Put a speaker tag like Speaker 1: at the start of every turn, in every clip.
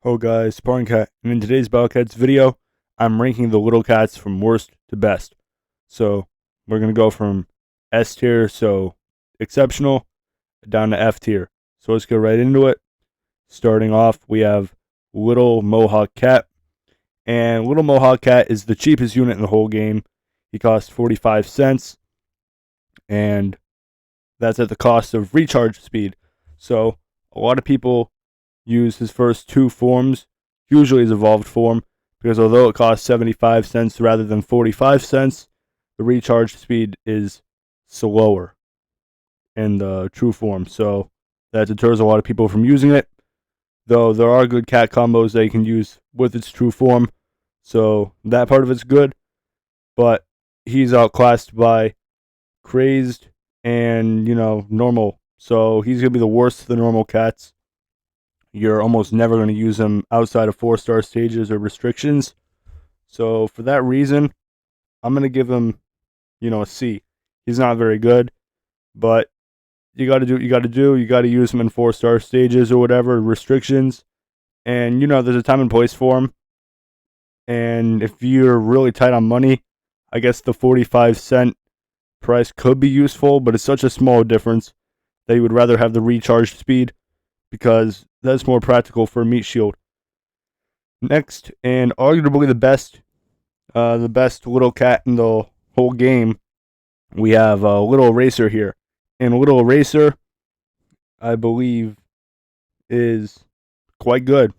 Speaker 1: Hello guys, Sparring Cat, and in today's Battle Cats video, I'm ranking the little cats from worst to best. So, we're going to go from S tier, so exceptional, down to F tier. So let's get right into it. Starting off, we have Little Mohawk Cat, and Little Mohawk Cat is the cheapest unit in the whole game. He costs 45 cents, and that's at the cost of recharge speed. So, a lot of people use his first two forms, usually his evolved form, because although it costs 75 cents rather than 45 cents, the recharge speed is slower in the true form. So that deters a lot of people from using it. Though there are good cat combos that you can use with its true form. So that part of it's good. But he's outclassed by Crazed and, normal. So he's going to be the worst of the normal cats. You're almost never going to use him outside of 4-star stages or restrictions. So for that reason, I'm going to give him, a C. He's not very good, but you got to do what you got to do. You got to use him in 4-star stages or whatever, restrictions. And, there's a time and place for him. And if you're really tight on money, I guess the 45-cent price could be useful, but it's such a small difference that you would rather have the recharge speed because that's more practical for a meat shield. Next, and arguably the best little cat in the whole game, we have Little Eraser here. And Little Eraser, I believe, is quite good.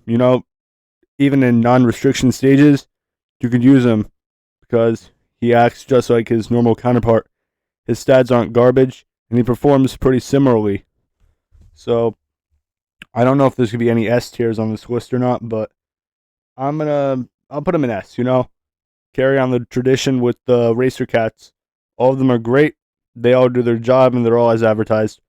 Speaker 1: Even in non-restriction stages, you could use him because he acts just like his normal counterpart. His stats aren't garbage, and he performs pretty similarly. So, I don't know if there's going to be any S tiers on this list or not, but I'll put him in S, Carry on the tradition with the Racer Cats. All of them are great. They all do their job, and they're all as advertised.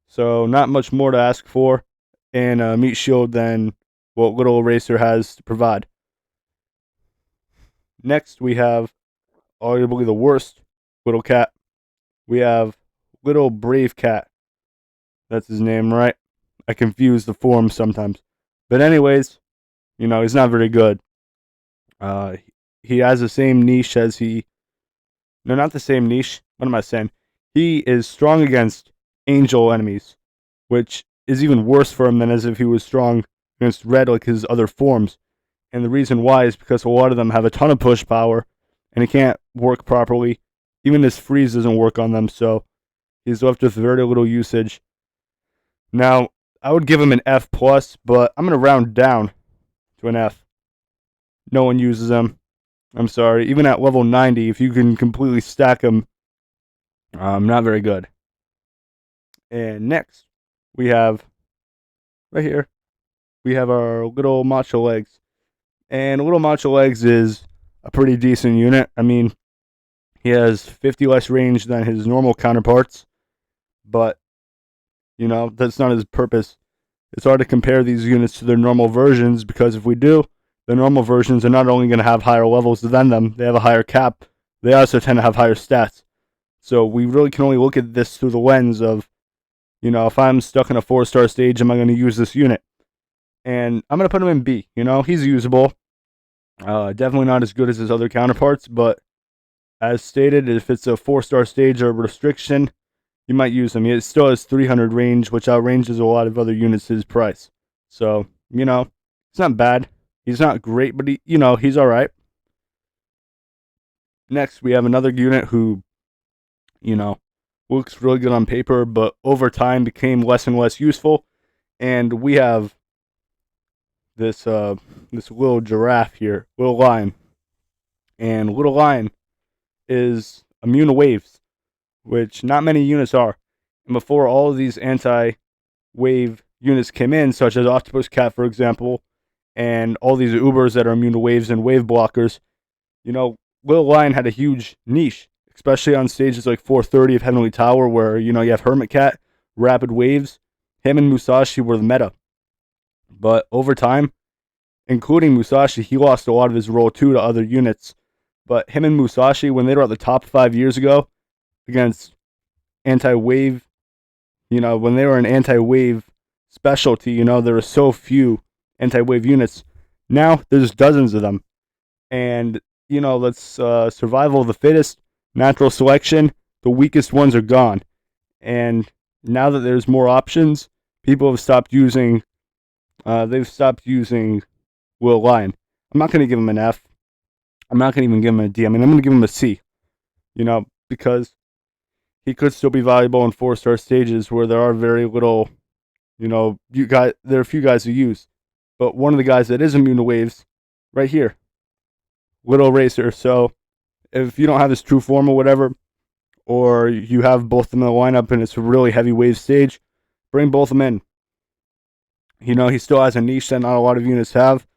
Speaker 1: So, not much more to ask for in a meat shield than what Little Eraser has to provide. Next, we have arguably the worst little cat. We have Little Brave Cat. That's his name, right? I confuse the forms sometimes. But anyways, he's not very good. He has the same niche as No, not the same niche. What am I saying? He is strong against angel enemies, which is even worse for him than as if he was strong against red like his other forms. And the reason why is because a lot of them have a ton of push power, and he can't work properly. Even his freeze doesn't work on them, so he's left with very little usage. Now, I would give him an F+, but I'm going to round down to an F. No one uses him. I'm sorry. Even at level 90, if you can completely stack him, not very good. And next, we have, right here, we have our Little Macho Legs. And Little Macho Legs is a pretty decent unit. I mean, he has 50 less range than his normal counterparts, but, that's not his purpose. It's hard to compare these units to their normal versions because if we do, the normal versions are not only going to have higher levels than them, they have a higher cap. They also tend to have higher stats. So we really can only look at this through the lens of, if I'm stuck in a 4-star stage, am I going to use this unit? And I'm going to put him in B. He's usable. Definitely not as good as his other counterparts, but as stated, if it's a 4-star stage or a restriction, you might use him. He still has 300 range, which outranges a lot of other units his price. So, it's not bad. He's not great, but he's all right. Next, we have another unit who, looks really good on paper, but over time became less and less useful. And we have this little giraffe here, Little Lion. And Little Lion is immune to waves, which not many units are. And before all of these anti-wave units came in, such as Octopus Cat, for example, and all these Ubers that are immune to waves and wave blockers, Little Lion had a huge niche, especially on stages like 430 of Heavenly Tower, where, you have Hermit Cat, Rapid Waves. Him and Musashi were the meta. But over time, including Musashi, he lost a lot of his role too to other units. But him and Musashi, when they were at the top 5 years ago against anti-wave, when they were an anti-wave specialty, there were so few anti-wave units. Now there's dozens of them. And, let's survival of the fittest, natural selection, the weakest ones are gone. And now that there's more options, people have stopped using, Will Lion. I'm not going to give him an F. I'm not going to even give him a D. I'm going to give him a C, because he could still be valuable in 4-star stages where there are very little, there are a few guys who use. But one of the guys that is immune to waves, right here, Little Racer. So if you don't have his true form or whatever, or you have both of them in the lineup and it's a really heavy wave stage, bring both of them in. He still has a niche that not a lot of units have,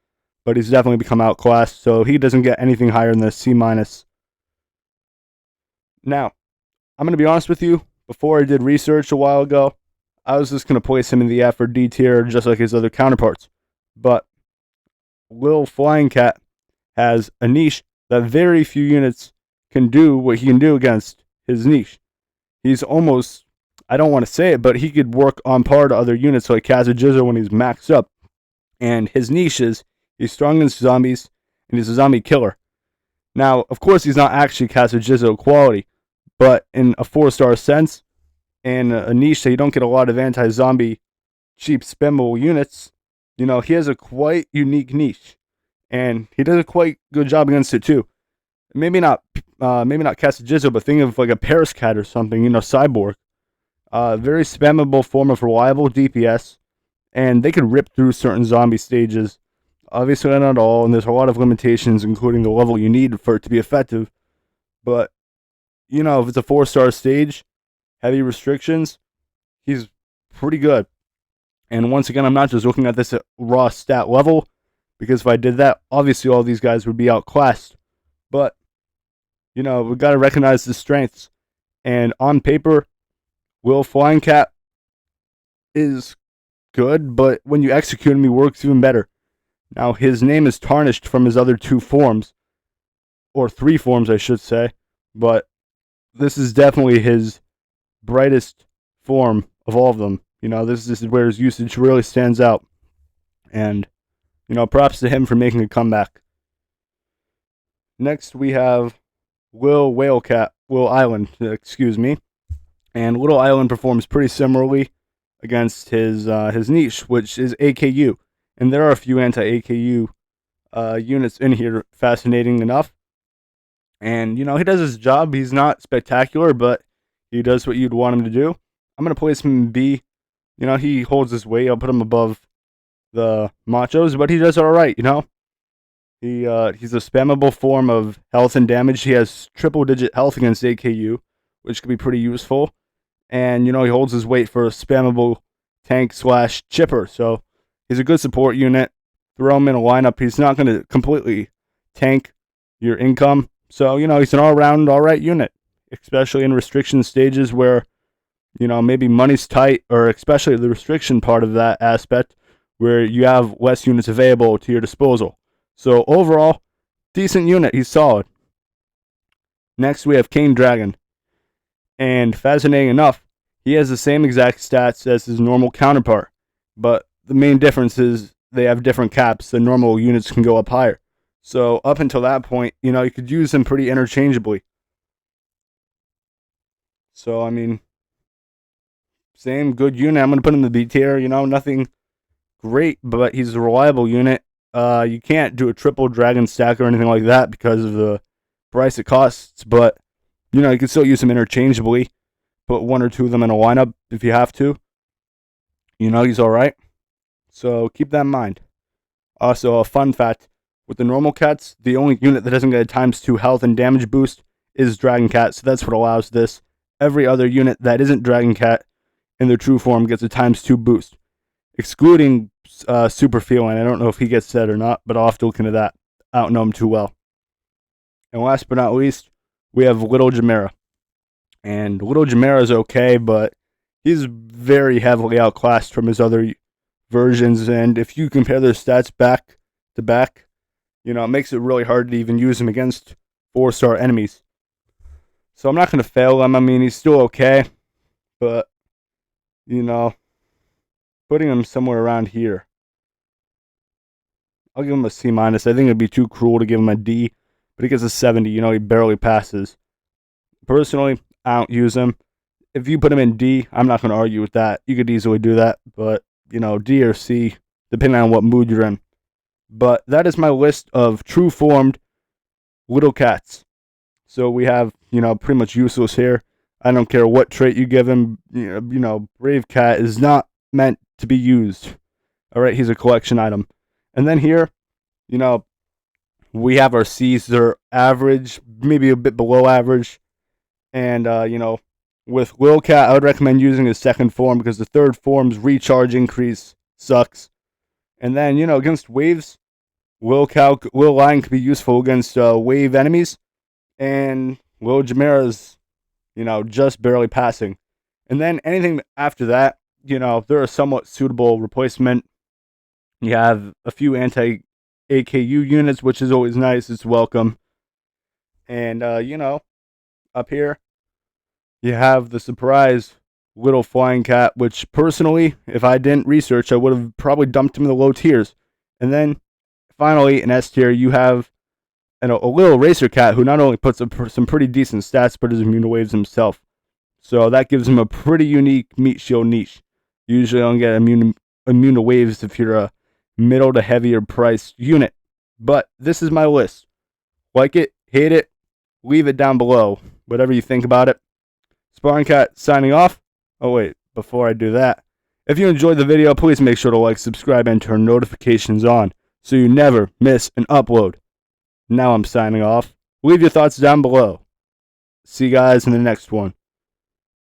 Speaker 1: but he's definitely become outclassed, so he doesn't get anything higher than a C-. Now, I'm going to be honest with you, before I did research a while ago, I was just going to place him in the F or D tier just like his other counterparts. But Lil Flying Cat has a niche that very few units can do what he can do against his niche. He's almost, I don't want to say it, but he could work on par to other units like Kazujizo when he's maxed up. And his niche is he's strong against zombies and he's a zombie killer. Now, of course, he's not actually Kazujizo quality, but in a 4-star sense, and a niche that you don't get a lot of anti-zombie cheap spammable units, he has a quite unique niche. And he does a quite good job against it too. Maybe not Kazujizo, but think of like a Paris Cat or something, Cyborg. Very spammable form of reliable DPS, and they could rip through certain zombie stages. Obviously not all, and there's a lot of limitations, including the level you need for it to be effective. But, if it's a 4-star stage, heavy restrictions, he's pretty good. And once again, I'm not just looking at this at raw stat level, because if I did that, obviously all these guys would be outclassed. But, we've got to recognize the strengths. And on paper, Will Flying Cat is good, but when you execute him, he works even better. Now, his name is tarnished from his other 2 forms, or 3 forms, I should say, but this is definitely his brightest form of all of them. This is where his usage really stands out. And, props to him for making a comeback. Next, we have Will Island, and Little Island performs pretty similarly against his niche, which is AKU. And there are a few anti-AKU units in here, fascinating enough. And, he does his job. He's not spectacular, but he does what you'd want him to do. I'm going to place him in B. He holds his weight. I'll put him above the Machos, but he does all right, He's a spammable form of health and damage. He has triple-digit health against AKU, which could be pretty useful. And, he holds his weight for a spammable tank/chipper. So he's a good support unit. Throw him in a lineup. He's not going to completely tank your income. So, he's an all-around all right unit, especially in restriction stages where, maybe money's tight, or especially the restriction part of that aspect where you have less units available to your disposal. So overall, decent unit. He's solid. Next, we have Kane Dragon. And fascinating enough, he has the same exact stats as his normal counterpart. But the main difference is they have different caps. The normal units can go up higher. So up until that point, you could use them pretty interchangeably. So, same good unit. I'm going to put him in the B tier. Nothing great, but he's a reliable unit. You can't do a triple dragon stack or anything like that because of the price it costs, but, you can still use them interchangeably. Put 1 or 2 of them in a lineup if you have to. He's all right. So keep that in mind. Also, a fun fact, with the normal cats, the only unit that doesn't get a ×2 health and damage boost is Dragon Cat, so that's what allows this. Every other unit that isn't Dragon Cat in their true form gets a ×2 boost, excluding Super Feline. I don't know if he gets that or not, but I'll have to look into that. I don't know him too well. And last but not least, we have Little Chimera. And Little Chimera is okay, but he's very heavily outclassed from his other versions. And if you compare their stats back to back, it makes it really hard to even use him against 4-star enemies. So I'm not going to fail him. He's still okay, but, putting him somewhere around here. I'll give him a C minus. I think it'd be too cruel to give him a D, but he gets a 70. You know, he barely passes. Personally, I don't use him. If you put him in D, I'm not going to argue with that. You could easily do that, but you know, D or C, depending on what mood you're in. But that is my list of true formed little cats. So we have, you know, pretty much useless here. I don't care what trait you give him. You know, Brave Cat is not meant to be used. All right, he's a collection item. And then here, you know, we have our C's. They're average, maybe a bit below average. And, you know, with Lil Cat, I would recommend using his second form because the third form's recharge increase sucks. And then, you know, against waves, Lil Lion could be useful against wave enemies. And Lil Chimera's, you know, just barely passing. And then anything after that, you know, they're a somewhat suitable replacement. You have a few anti-AKU units, which is always nice. It's welcome. And, you know, up here, you have the surprise little flying cat, which personally, if I didn't research, I would have probably dumped him in the low tiers. And then finally, in S tier, you have a little racer cat who not only puts up some pretty decent stats, but is immune to waves himself. So that gives him a pretty unique meat shield niche. You usually don't get immune to waves if you're a middle to heavier priced unit. But this is my list. Like it, hate it, leave it down below. Whatever you think about it. Sparring Cat signing off. Oh wait, before I do that, if you enjoyed the video, please make sure to like, subscribe, and turn notifications on so you never miss an upload. Now I'm signing off. Leave your thoughts down below. See you guys in the next one.